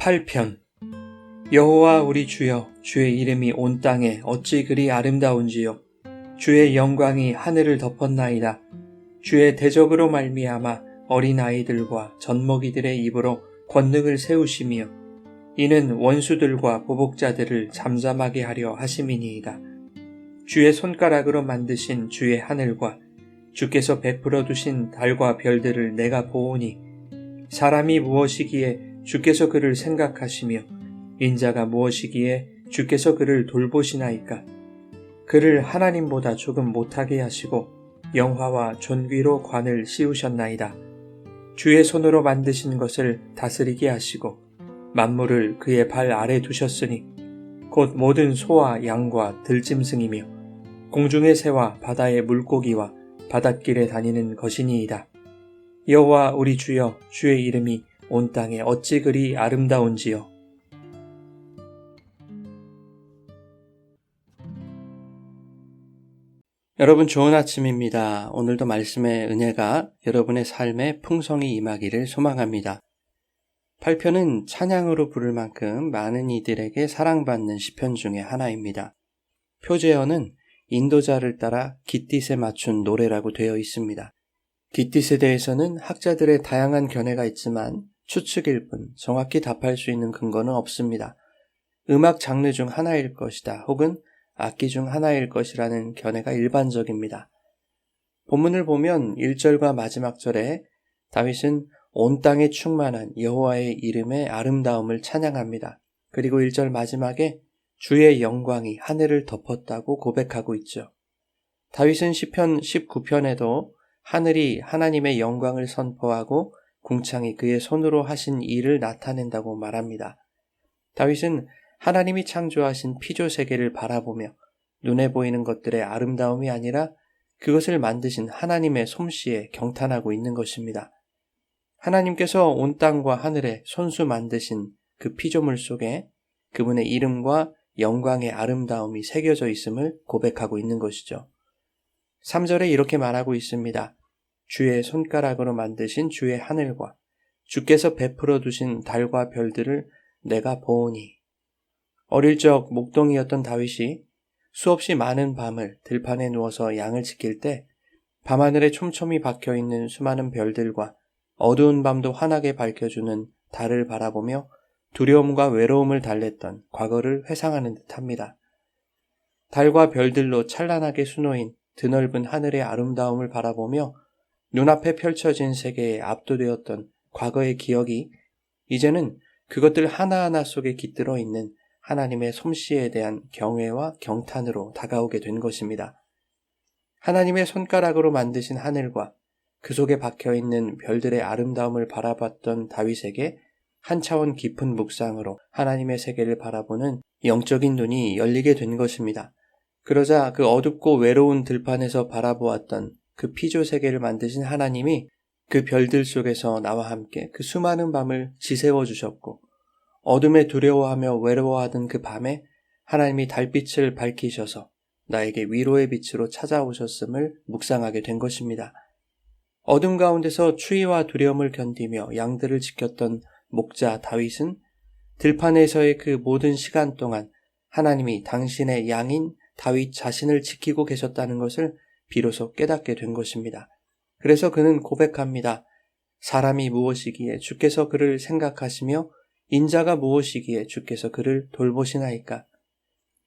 8편. 여호와 우리 주여, 주의 이름이 온 땅에 어찌 그리 아름다운지요. 주의 영광이 하늘을 덮었나이다. 주의 대적으로 말미암아 어린아이들과 젖먹이들의 입으로 권능을 세우시며 이는 원수들과 보복자들을 잠잠하게 하려 하심이니이다. 주의 손가락으로 만드신 주의 하늘과 주께서 베풀어 두신 달과 별들을 내가 보오니 사람이 무엇이기에 주께서 그를 생각하시며 인자가 무엇이기에 주께서 그를 돌보시나이까. 그를 하나님보다 조금 못하게 하시고 영화와 존귀로 관을 씌우셨나이다. 주의 손으로 만드신 것을 다스리게 하시고 만물을 그의 발 아래 두셨으니 곧 모든 소와 양과 들짐승이며 공중의 새와 바다의 물고기와 바닷길에 다니는 것이니이다. 여호와 우리 주여, 주의 이름이 온 땅에 어찌 그리 아름다운지요. 여러분 좋은 아침입니다. 오늘도 말씀의 은혜가 여러분의 삶에 풍성히 임하기를 소망합니다. 8편은 찬양으로 부를 만큼 많은 이들에게 사랑받는 시편 중에 하나입니다. 표제어는 인도자를 따라 깃딧에 맞춘 노래라고 되어 있습니다. 깃딧에 대해서는 학자들의 다양한 견해가 있지만 추측일 뿐 정확히 답할 수 있는 근거는 없습니다. 음악 장르 중 하나일 것이다 혹은 악기 중 하나일 것이라는 견해가 일반적입니다. 본문을 보면 1절과 마지막 절에 다윗은 온 땅에 충만한 여호와의 이름의 아름다움을 찬양합니다. 그리고 1절 마지막에 주의 영광이 하늘을 덮었다고 고백하고 있죠. 다윗은 시편 19편에도 하늘이 하나님의 영광을 선포하고 궁창이 그의 손으로 하신 일을 나타낸다고 말합니다. 다윗은 하나님이 창조하신 피조세계를 바라보며 눈에 보이는 것들의 아름다움이 아니라 그것을 만드신 하나님의 솜씨에 경탄하고 있는 것입니다. 하나님께서 온 땅과 하늘에 손수 만드신 그 피조물 속에 그분의 이름과 영광의 아름다움이 새겨져 있음을 고백하고 있는 것이죠. 3절에 이렇게 말하고 있습니다. 주의 손가락으로 만드신 주의 하늘과 주께서 베풀어 두신 달과 별들을 내가 보오니. 어릴 적 목동이었던 다윗이 수없이 많은 밤을 들판에 누워서 양을 지킬 때 밤하늘에 촘촘히 박혀있는 수많은 별들과 어두운 밤도 환하게 밝혀주는 달을 바라보며 두려움과 외로움을 달랬던 과거를 회상하는 듯합니다. 달과 별들로 찬란하게 수놓인 드넓은 하늘의 아름다움을 바라보며 눈앞에 펼쳐진 세계에 압도되었던 과거의 기억이 이제는 그것들 하나하나 속에 깃들어 있는 하나님의 솜씨에 대한 경외와 경탄으로 다가오게 된 것입니다. 하나님의 손가락으로 만드신 하늘과 그 속에 박혀있는 별들의 아름다움을 바라봤던 다윗에게 한 차원 깊은 묵상으로 하나님의 세계를 바라보는 영적인 눈이 열리게 된 것입니다. 그러자 그 어둡고 외로운 들판에서 바라보았던 그 피조세계를 만드신 하나님이 그 별들 속에서 나와 함께 그 수많은 밤을 지새워 주셨고 어둠에 두려워하며 외로워하던 그 밤에 하나님이 달빛을 밝히셔서 나에게 위로의 빛으로 찾아오셨음을 묵상하게 된 것입니다. 어둠 가운데서 추위와 두려움을 견디며 양들을 지켰던 목자 다윗은 들판에서의 그 모든 시간 동안 하나님이 당신의 양인 다윗 자신을 지키고 계셨다는 것을 비로소 깨닫게 된 것입니다. 그래서 그는 고백합니다. 사람이 무엇이기에 주께서 그를 생각하시며 인자가 무엇이기에 주께서 그를 돌보시나이까.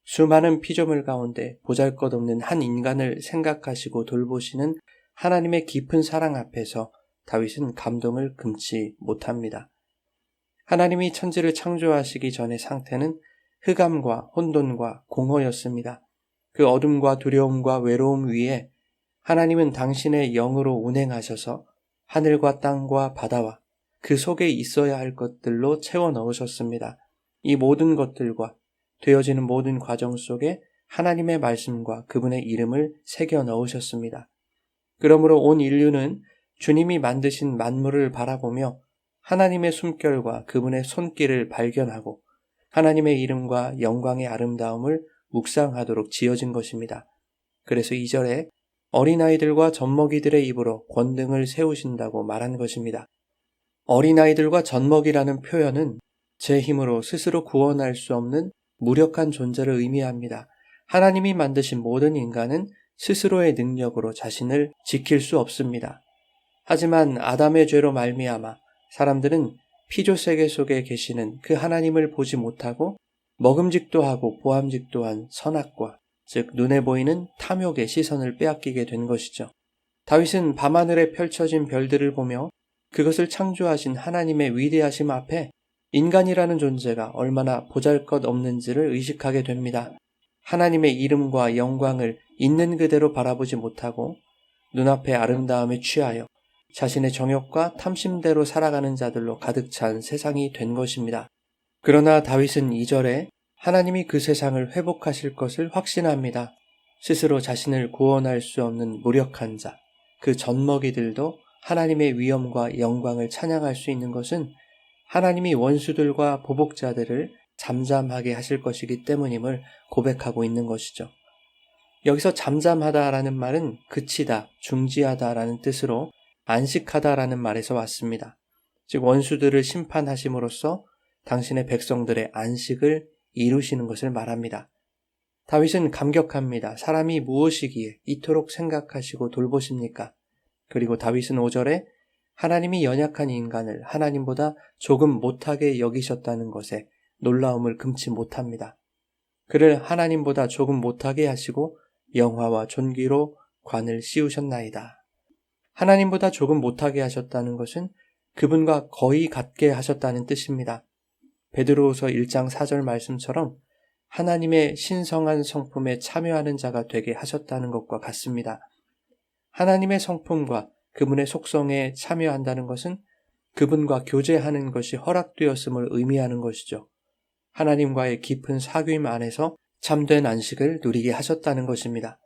수많은 피조물 가운데 보잘것없는 한 인간을 생각하시고 돌보시는 하나님의 깊은 사랑 앞에서 다윗은 감동을 금치 못합니다. 하나님이 천지를 창조하시기 전의 상태는 흑암과 혼돈과 공허였습니다. 그 어둠과 두려움과 외로움 위에 하나님은 당신의 영으로 운행하셔서 하늘과 땅과 바다와 그 속에 있어야 할 것들로 채워 넣으셨습니다. 이 모든 것들과 되어지는 모든 과정 속에 하나님의 말씀과 그분의 이름을 새겨 넣으셨습니다. 그러므로 온 인류는 주님이 만드신 만물을 바라보며 하나님의 숨결과 그분의 손길을 발견하고 하나님의 이름과 영광의 아름다움을 묵상하도록 지어진 것입니다. 그래서 2절에 어린아이들과 젖먹이들의 입으로 권능을 세우신다고 말한 것입니다. 어린아이들과 젖먹이라는 표현은 제 힘으로 스스로 구원할 수 없는 무력한 존재를 의미합니다. 하나님이 만드신 모든 인간은 스스로의 능력으로 자신을 지킬 수 없습니다. 하지만 아담의 죄로 말미암아 사람들은 피조세계 속에 계시는 그 하나님을 보지 못하고 먹음직도 하고 보암직도 한 선악과, 즉 눈에 보이는 탐욕의 시선을 빼앗기게 된 것이죠. 다윗은 밤하늘에 펼쳐진 별들을 보며 그것을 창조하신 하나님의 위대하심 앞에 인간이라는 존재가 얼마나 보잘것없는지를 의식하게 됩니다. 하나님의 이름과 영광을 있는 그대로 바라보지 못하고 눈앞의 아름다움에 취하여 자신의 정욕과 탐심대로 살아가는 자들로 가득 찬 세상이 된 것입니다. 그러나 다윗은 2절에 하나님이 그 세상을 회복하실 것을 확신합니다. 스스로 자신을 구원할 수 없는 무력한 자, 그 젖먹이들도 하나님의 위엄과 영광을 찬양할 수 있는 것은 하나님이 원수들과 보복자들을 잠잠하게 하실 것이기 때문임을 고백하고 있는 것이죠. 여기서 잠잠하다라는 말은 그치다, 중지하다라는 뜻으로 안식하다라는 말에서 왔습니다. 즉 원수들을 심판하심으로써 당신의 백성들의 안식을 이루시는 것을 말합니다. 다윗은 감격합니다. 사람이 무엇이기에 이토록 생각하시고 돌보십니까? 그리고 다윗은 5절에 하나님이 연약한 인간을 하나님보다 조금 못하게 여기셨다는 것에 놀라움을 금치 못합니다. 그를 하나님보다 조금 못하게 하시고 영화와 존귀로 관을 씌우셨나이다. 하나님보다 조금 못하게 하셨다는 것은 그분과 거의 같게 하셨다는 뜻입니다. 베드로후서 1장 4절 말씀처럼 하나님의 신성한 성품에 참여하는 자가 되게 하셨다는 것과 같습니다. 하나님의 성품과 그분의 속성에 참여한다는 것은 그분과 교제하는 것이 허락되었음을 의미하는 것이죠. 하나님과의 깊은 사귐 안에서 참된 안식을 누리게 하셨다는 것입니다.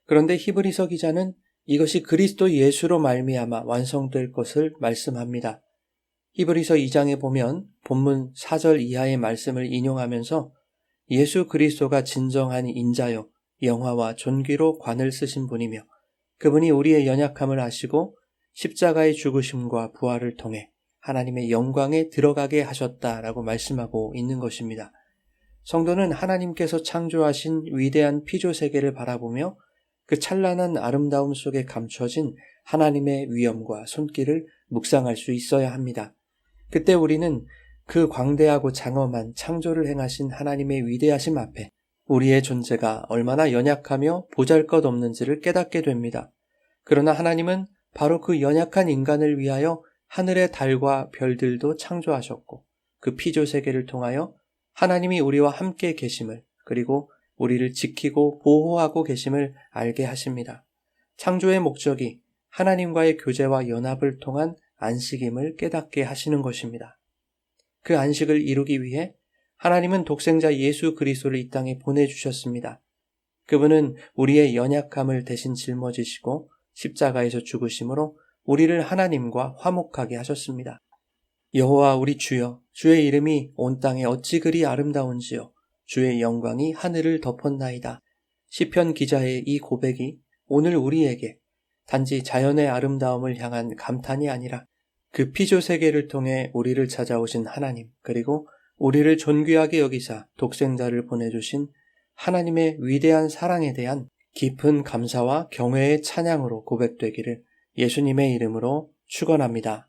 그런데 히브리서 기자는 이것이 그리스도 예수로 말미암아 완성될 것을 말씀합니다. 히브리서 2장에 보면 본문 4절 이하의 말씀을 인용하면서 예수 그리스도가 진정한 인자요 영화와 존귀로 관을 쓰신 분이며 그분이 우리의 연약함을 아시고 십자가의 죽으심과 부활을 통해 하나님의 영광에 들어가게 하셨다라고 말씀하고 있는 것입니다. 성도는 하나님께서 창조하신 위대한 피조세계를 바라보며 그 찬란한 아름다움 속에 감춰진 하나님의 위엄과 손길을 묵상할 수 있어야 합니다. 그때 우리는 그 광대하고 장엄한 창조를 행하신 하나님의 위대하심 앞에 우리의 존재가 얼마나 연약하며 보잘것없는지를 깨닫게 됩니다. 그러나 하나님은 바로 그 연약한 인간을 위하여 하늘의 달과 별들도 창조하셨고 그 피조세계를 통하여 하나님이 우리와 함께 계심을 그리고 우리를 지키고 보호하고 계심을 알게 하십니다. 창조의 목적이 하나님과의 교제와 연합을 통한 안식임을 깨닫게 하시는 것입니다. 그 안식을 이루기 위해 하나님은 독생자 예수 그리스도를 이 땅에 보내주셨습니다. 그분은 우리의 연약함을 대신 짊어지시고 십자가에서 죽으심으로 우리를 하나님과 화목하게 하셨습니다. 여호와 우리 주여, 주의 이름이 온 땅에 어찌 그리 아름다운지요. 주의 영광이 하늘을 덮었나이다. 시편 기자의 이 고백이 오늘 우리에게 단지 자연의 아름다움을 향한 감탄이 아니라 그 피조세계를 통해 우리를 찾아오신 하나님 그리고 우리를 존귀하게 여기사 독생자를 보내주신 하나님의 위대한 사랑에 대한 깊은 감사와 경외의 찬양으로 고백되기를 예수님의 이름으로 축원합니다.